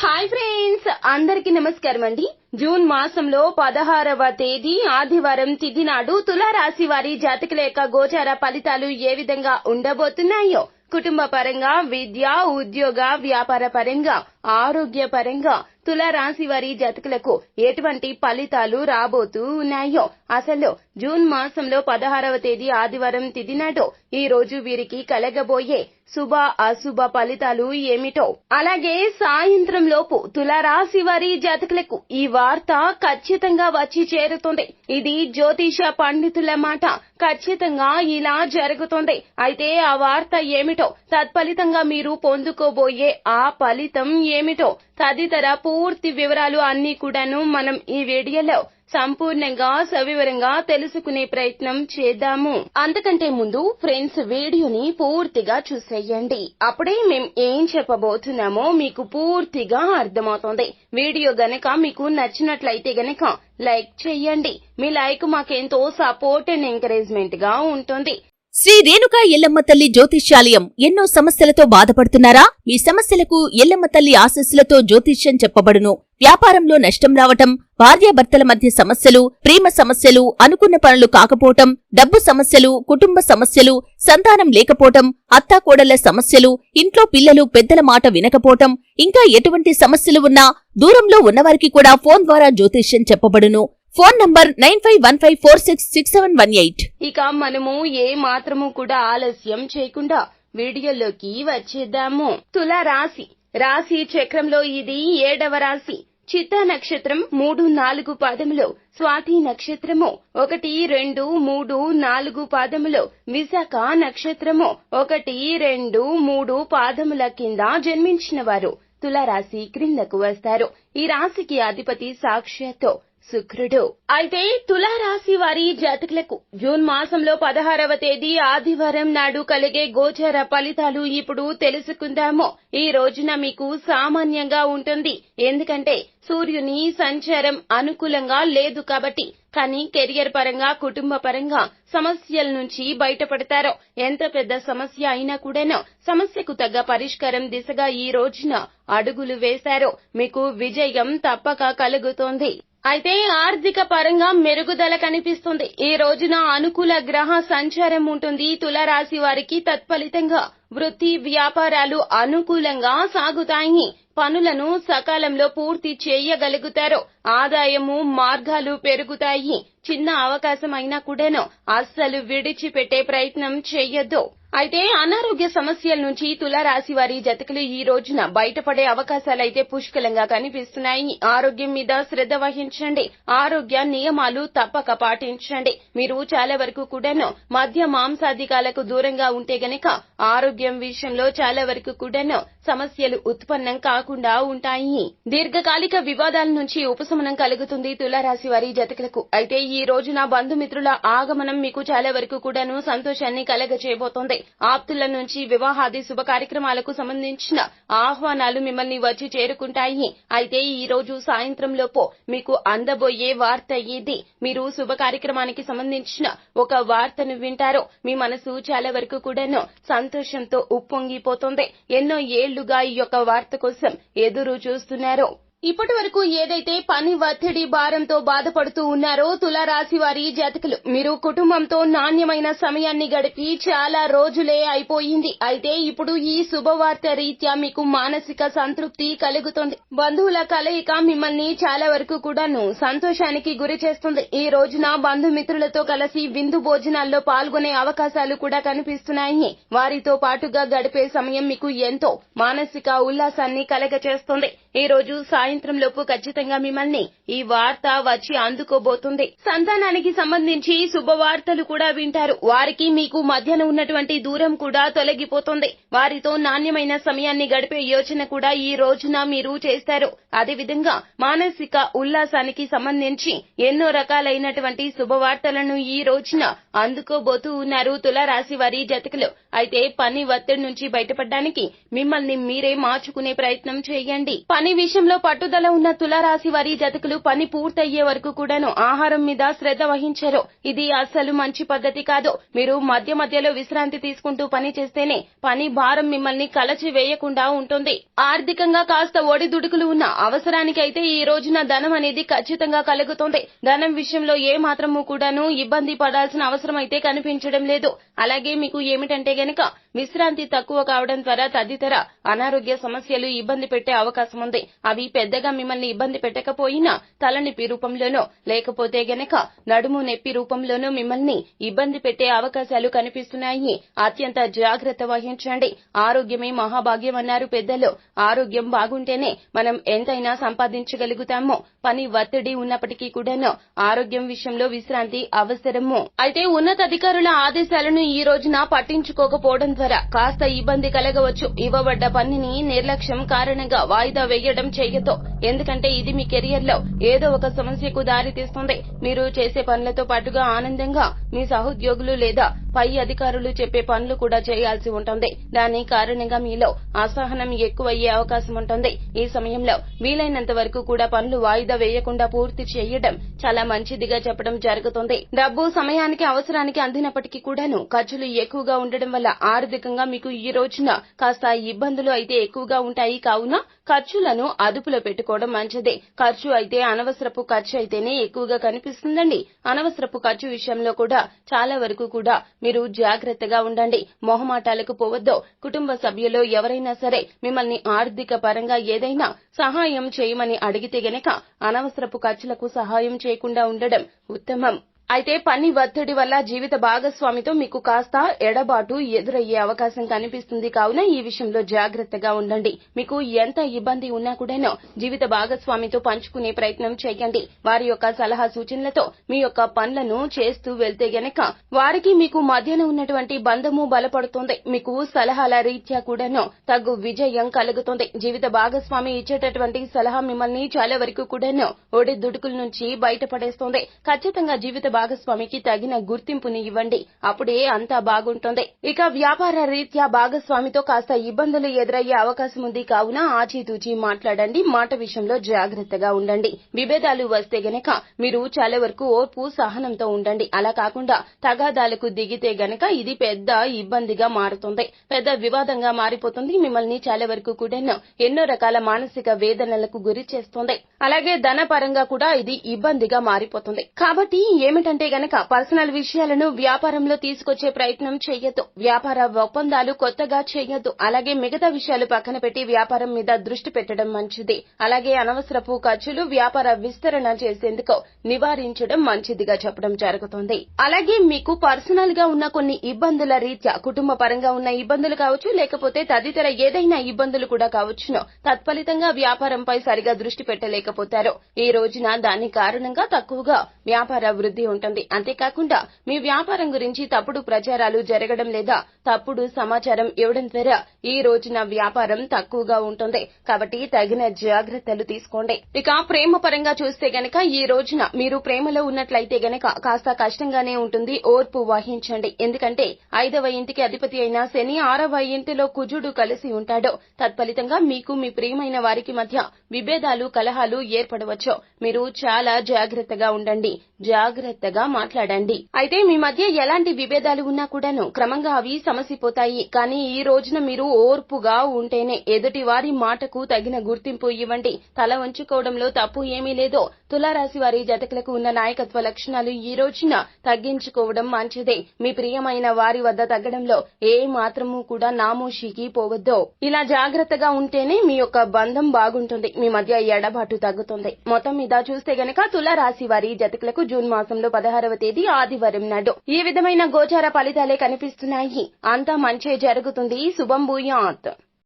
Hi friends, అందరికి నమస్కారం అండి. జూన్ మాసంలో 16వ తేదీ ఆదివారం తిథి నాడు తులారాశి వారి జాతకుల యొక్క గోచార ఫలితాలు ఏ విధంగా ఉండబోతున్నాయో, కుటుంబ పరంగా, విద్య, ఉద్యోగ, వ్యాపార పరంగా, ఆరోగ్య పరంగా తులారాశి వారి జాతకులకు ఎటువంటి ఫలితాలు రాబోతూ ఉన్నాయో, అసలు జూన్ మాసంలో 16వ తేదీ ఆదివారం తిథి నాడు ఈ రోజు వీరికి కలగబోయే శుభ అశుభ ఫలితాలు ఏమిటో, అలాగే సాయంత్రం లోపు తులారాశి వారి జాతకులకు ఈ వార్త ఖచ్చితంగా వచ్చి చేరుతుంది. ఇది జ్యోతిష పండితుల మాట. ఖచ్చితంగా ఇలా జరుగుతుంది. అయితే ఆ వార్త ఏమిటో, తత్ఫలితంగా మీరు పొందుకోబోయే ఆ ఫలితం ఏమిటో, తదితర పూర్తి వివరాలు అన్ని కూడాను మనం ఈ వీడియోలో సంపూర్ణంగా సవివరంగా తెలుసుకునే ప్రయత్నం చేద్దాము. అంతకంటే ముందు ఫ్రెండ్స్, వీడియోని పూర్తిగా చూసేయండి. అప్పుడే మేం ఏం చెప్పబోతున్నామో మీకు పూర్తిగా అర్థమవుతుంది. వీడియో గనక మీకు నచ్చినట్లయితే గనక లైక్ చేయండి. మీ లైక్ మాకెంతో సపోర్ట్ అండ్ ఎంకరేజ్మెంట్ గా ఉంటుంది. శ్రీ రేణుకా ఎల్లమ్మ తల్లి జ్యోతిష్యాలయం. ఎన్నో సమస్యలతో బాధపడుతున్నారా? మీ సమస్యలకు ఎల్లమ్మ తల్లి ఆశీస్సులతో జ్యోతిష్యం చెప్పబడును. వ్యాపారంలో నష్టం రావటం, భార్యాభర్తల మధ్య సమస్యలు, ప్రేమ సమస్యలు, అనుకున్న పనులు కాకపోవటం, డబ్బు సమస్యలు, కుటుంబ సమస్యలు, సంతానం లేకపోవటం, అత్తాకోడళ్ల సమస్యలు, ఇంట్లో పిల్లలు పెద్దల మాట వినకపోవటం, ఇంకా ఎటువంటి సమస్యలు ఉన్నా దూరంలో ఉన్నవారికి కూడా ఫోన్ ద్వారా జ్యోతిష్యం చెప్పబడును. Phone number 9515466718. ఇక మనము ఏ మాత్రము కూడా ఆలస్యం చేయకుండా వీడియోలోకి వచ్చేద్దాము. తులారాశి రాశి చక్రంలో ఇది 7వ రాశి. చిత్తా నక్షత్రం 3-4 పాదములో, స్వాతి నక్షత్రము 1-2-3-4 పాదములో, విశాఖ నక్షత్రము 1-2-3 పాదముల కింద జన్మించిన వారు తులారాశి క్రిందకు వస్తారు. ఈ రాశికి అధిపతి సాక్షాత్తు శుక్రుడు. అయితే తులారాశి వారి జాతకులకు జూన్ మాసంలో 16వ తేదీ ఆదివారం నాడు కలిగే గోచర ఫలితాలు ఇప్పుడు తెలుసుకుందాము. ఈ రోజున మీకు సామాన్యంగా ఉంటుంది. ఎందుకంటే సూర్యుని సంచారం అనుకూలంగా లేదు కాబట్టి. కానీ కెరియర్ పరంగా, కుటుంబ పరంగా సమస్యల నుంచి బయటపడతారు. ఎంత పెద్ద సమస్య అయినా కూడాను సమస్యకు తగ్గ పరిష్కారం దిశగా ఈ రోజున అడుగులు వేశారు. మీకు విజయం తప్పక కలుగుతోంది. అయితే ఆర్థిక పరంగా మెరుగుదల కనిపిస్తుంది. ఈ రోజున అనుకూల గ్రహ సంచారం ఉంటుంది తులారాశి వారికి. తత్ఫలితంగా వృత్తి, వ్యాపారాలు అనుకూలంగా సాగుతాయి. పనులను సకాలంలో పూర్తి చేయగలుగుతారు. ఆదాయము మార్గాలు పెరుగుతాయి. చిన్న అవకాశం అయినా కూడాను అస్సలు విడిచిపెట్టే ప్రయత్నం చేయొద్దు. అయితే అనారోగ్య సమస్యల నుంచి తులారాశి వారి జాతకులు ఈ రోజున బయటపడే అవకాశాలైతే పుష్కలంగా కనిపిస్తున్నాయి. ఆరోగ్యం మీద శ్రద్ధ వహించండి. ఆరోగ్య నియమాలు తప్పక పాటించండి. మీరు చాలా వరకు కూడాను మద్య మాంసాదికాలకు దూరంగా ఉంటే గనక ఆరోగ్యం విషయంలో చాలా వరకు కూడాను సమస్యలు ఉత్పన్నం కాకుండా ఉంటాయి. దీర్ఘకాలిక వివాదాల నుంచి ఉపశమనం కలుగుతుంది తులారాశి వారి జాతకులకు. అయితే ఈ రోజున బంధుమిత్రుల ఆగమనం మీకు చాలా వరకు కూడాను సంతోషాన్ని కలగచేయబోతోంది. ఆప్తుల నుంచి వివాహాది శుభ కార్యక్రమాలకు సంబంధించిన ఆహ్వానాలు మిమ్మల్ని వచ్చి చేరుకుంటాయి. అయితే ఈ రోజు సాయంత్రం లోపు మీకు అందబోయే వార్త ఇది. మీరు శుభ కార్యక్రమానికి సంబంధించిన ఒక వార్తను వింటారు. మీ మనసు చాలా వరకు కూడాను సంతోషంతో ఉప్పొంగిపోతుంది. ఎన్నో ఏళ్లుగా ఈ యొక్క వార్త కోసం ఎదురు చూస్తున్నారు. ఇప్పటి వరకు ఏదైతే పని ఒత్తిడి భారంతో బాధపడుతూ ఉన్నారో తులారాశి వారి జాతకులు, మీరు కుటుంబంతో నాణ్యమైన సమయాన్ని గడిపి చాలా రోజులే అయిపోయింది. అయితే ఇప్పుడు ఈ శుభవార్త రీత్యా మీకు మానసిక సంతృప్తి కలుగుతుంది. బంధువుల కలయిక మిమ్మల్ని చాలా వరకు కూడాను సంతోషానికి గురి చేస్తుంది. ఈ రోజున బంధుమిత్రులతో కలిసి విందు భోజనాల్లో పాల్గొనే అవకాశాలు కూడా కనిపిస్తున్నాయి. వారితో పాటుగా గడిపే సమయం మీకు ఎంతో మానసిక ఉల్లాసాన్ని కలగచేస్తుంది. ఈ రోజు సాయంత్రం లోపు ఖచ్చితంగా మిమ్మల్ని ఈ వార్త వచ్చి అందుకోబోతుంది. సంతానానికి సంబంధించి శుభవార్తలు కూడా వింటారు. వారికి మీకు మధ్యన ఉన్నటువంటి దూరం కూడా తొలగిపోతుంది. వారితో నాణ్యమైన సమయాన్ని గడిపే యోచన కూడా ఈ రోజున మీరు చేస్తారు. అదేవిధంగా మానసిక ఉల్లాసానికి సంబంధించి ఎన్నో రకాలైనటువంటి శుభవార్తలను ఈ రోజున అందుకోబోతూ ఉన్నారు తులారాశి వారి జాతకులు. అయితే పని ఒత్తిడి నుంచి బయటపడడానికి మిమ్మల్ని మీరే మార్చుకునే ప్రయత్నం చేయండి. పని పని విషయంలో పట్టుదల ఉన్న తులారాశి వారి జాతకులు పని పూర్తయ్యే వరకు కూడాను ఆహారం మీద శ్రద్ధ వహించారు. ఇది అస్సలు మంచి పద్ధతి కాదు. మీరు మధ్య మధ్యలో విశ్రాంతి తీసుకుంటూ పని చేస్తేనే పని భారం మిమ్మల్ని కలచి వేయకుండా ఉంటుంది. ఆర్థికంగా కాస్త ఒడిదుడుకులు ఉన్న అవసరానికైతే ఈ రోజున ధనం అనేది ఖచ్చితంగా కలుగుతుంది. ధనం విషయంలో ఏ మాత్రము కూడాను ఇబ్బంది పడాల్సిన అవసరం అయితే కనిపించడం లేదు. అలాగే మీకు ఏమిటంటే గనక విశ్రాంతి తక్కువ కావడం ద్వారా తదితర అనారోగ్య సమస్యలు ఇబ్బంది పెట్టే అవకాశం ఉంది. అవి పెద్దగా మిమ్మల్ని ఇబ్బంది పెట్టకపోయినా తలనొప్పి రూపంలోనో లేకపోతే గనక నడుము నొప్పి రూపంలోనూ మిమ్మల్ని ఇబ్బంది పెట్టే అవకాశాలు కనిపిస్తున్నాయి. అత్యంత జాగ్రత్త వహించండి. ఆరోగ్యమే మహాభాగ్యం అన్నారు పెద్దలు. ఆరోగ్యం బాగుంటేనే మనం ఎంతైనా సంపాదించగలుగుతాము. పని ఒత్తిడి ఉన్నప్పటికీ కూడాను ఆరోగ్యం విషయంలో విశ్రాంతి అవసరము. అయితే ఉన్నతాధికారుల ఆదేశాలను ఈ రోజున పట్టించుకోకపోవడం ద్వారా కాస్త ఇబ్బంది కలగవచ్చు. ఇవ్వబడ్డ పనిని నిర్లక్ష్యం కారణంగా వాయిదా వేయడం చేయొద్దు. ఎందుకంటే ఇది మీ కెరియర్ లో ఏదో ఒక సమస్యకు దారితీస్తుంది. మీరు చేసే పనులతో పాటుగా ఆనందంగా మీ సహోద్యోగులు లేదా పై అధికారులు చెప్పే పనులు కూడా చేయాల్సి ఉంటుంది. దాని కారణంగా మీలో అసహనం ఎక్కువయ్యే అవకాశం ఉంటుంది. ఈ సమయంలో వీలైనంత వరకు కూడా పనులు వాయిదా వేయకుండా పూర్తి చేయడం చాలా మంచిదిగా చెప్పడం జరుగుతుంది. డబ్బు సమయానికి అవసరానికి అందినప్పటికీ కూడాను ఖర్చులు ఎక్కువగా ఉండడం వల్ల ఆర్థికంగా మీకు ఈ రోజున కాస్త ఇబ్బందులు అయితే ఎక్కువగా ఉంటాయి. కావున ఖర్చులను అదుపులో పెట్టుకోవడం మంచిది. ఖర్చు అయితే అనవసరపు ఖర్చు అయితేనే ఎక్కువగా కనిపిస్తుందండి. అనవసరపు ఖర్చు విషయంలో కూడా చాలా వరకు కూడా మీరు జాగ్రత్తగా ఉండండి. మొహమాటాలకు పోవద్దు. కుటుంబ సభ్యులు ఎవరైనా సరే మిమ్మల్ని ఆర్థిక పరంగా ఏదైనా సహాయం చేయమని అడిగితే గనక అనవసరపు ఖర్చులకు సహాయం చేయకుండా ఉండడం ఉత్తమం. అయితే పని ఒత్తిడి వల్ల జీవిత భాగస్వామితో మీకు కాస్త ఎడబాటు ఎదురయ్యే అవకాశం కనిపిస్తుంది. కావున ఈ విషయంలో జాగ్రత్తగా ఉండండి. మీకు ఎంత ఇబ్బంది ఉన్నా కూడాను జీవిత భాగస్వామితో పంచుకునే ప్రయత్నం చేయండి. వారి యొక్క సలహా సూచనలతో మీ యొక్క పనులను చేస్తూ వెళ్తే గనక వారికి మీకు మధ్యన ఉన్నటువంటి బంధము బలపడుతుంది. మీకు సలహాల రీత్యా కూడాను తగు విజయం కలుగుతుంది. జీవిత భాగస్వామి ఇచ్చేటటువంటి సలహా మిమ్మల్ని చాలా వరకు కూడాను ఒడిదుడుకుల నుంచి బయటపడేస్తుంది. ఖచ్చితంగా జీవిత భాగస్వామికి తగిన గుర్తింపుని ఇవ్వండి. అప్పుడే అంతా బాగుంటుంది. ఇక వ్యాపార రీత్యా భాగస్వామితో కాస్త ఇబ్బందులు ఎదురయ్యే అవకాశం ఉంది. కావున ఆచితూచి మాట్లాడండి. మాట విషయంలో జాగ్రత్తగా ఉండండి. విభేదాలు వస్తే గనక మీరు చాలా వరకు ఓర్పు సహనంతో ఉండండి. అలా కాకుండా తగాదాలకు దిగితే గనక ఇది పెద్ద ఇబ్బందిగా మారుతుంది. పెద్ద వివాదంగా మారిపోతుంది. మిమ్మల్ని చాలా వరకు కూడా ఎన్నో రకాల మానసిక వేదనలకు గురి చేస్తుంది. అలాగే ధన పరంగా కూడా ఇది ఇబ్బందిగా మారిపోతుంది. కాబట్టి ఏమిటంటే గనక పర్సనల్ విషయాలను వ్యాపారంలో తీసుకొచ్చే ప్రయత్నం చేయొద్దు. వ్యాపార ఒప్పందాలు కొత్తగా చేయొద్దు. అలాగే మిగతా విషయాలు పక్కన పెట్టి వ్యాపారం మీద దృష్టి పెట్టడం మంచిది. అలాగే అనవసరపు ఖర్చులు వ్యాపార విస్తరణ చేసేందుకు నివారించడం మంచిదిగా చెప్పడం జరుగుతుంది. అలాగే మీకు పర్సనల్ గా ఉన్న కొన్ని ఇబ్బందుల రీత్యా కుటుంబ పరంగా ఉన్న ఇబ్బందులు కావచ్చు, లేకపోతే తదితర ఏదైనా ఇబ్బందులు కూడా కావచ్చును. తత్ఫలితంగా వ్యాపారంపై సరిగా దృష్టి పెట్టలేకపోతారు. ఈ రోజున దాని కారణంగా తక్కువగా వ్యాపార వృద్ధి ఉంటుంది. అంతేకాకుండా మీ వ్యాపారం గురించి తప్పుడు ప్రచారాలు జరగడం లేదా తప్పుడు సమాచారం ఇవ్వడం ద్వారా ఈ రోజున వ్యాపారం తక్కువగా ఉంటుంది. కాబట్టి తగిన జాగ్రత్తలు తీసుకోండి. ఇక ప్రేమ పరంగా చూస్తే గనక ఈ రోజున మీరు ప్రేమలో ఉన్నట్లయితే గనక కాస్త కష్టంగానే ఉంటుంది. ఓర్పు వహించండి. ఎందుకంటే 5వ ఇంటికి అధిపతి అయిన శని 6వ ఇంటిలో కుజుడు కలిసి ఉంటాడు. తత్ఫలితంగా మీకు మీ ప్రియమైన వారికి మధ్య విభేదాలు కలహాలు ఏర్పడవచ్చు. మీరు చాలా జాగ్రత్తగా ఉండండి. జాగ్రత్తగా మాట్లాడండి. అయితే మీ మధ్య ఎలాంటి విభేదాలు ఉన్నా కూడాను క్రమంగా అవి సమసిపోతాయి. కానీ ఈ రోజున మీరు ఓర్పుగా ఉంటేనే ఎదుటి వారి మాటకు తగిన గుర్తింపు ఇవ్వండి. తల వంచుకోవడంలో తప్పు ఏమీ లేదు. తులారాశి వారి జాతకులకు ఉన్న నాయకత్వ లక్షణాలు ఈ రోజున తగ్గించుకోవడం మంచిదే. మీ ప్రియమైన వారి వద్ద తగ్గడంలో ఏ మాత్రము కూడా నామోషికి పోవద్దు. ఇలా జాగ్రత్తగా ఉంటేనే మీ యొక్క బంధం బాగుంటుంది. మీ మధ్య ఎడబాటు తగ్గుతుంది. మొత్తం మీద చూస్తే గనక తులారాశి వారి జాతకులకు జూన్ మాసంలో 16వ తేదీ ఆదివారం నాడు ఈ విధమైన గోచార ఫలితాలే కనిపిస్తున్నాయి. అంతా మంచే జరుగుతుంది. శుభం భూయాత్.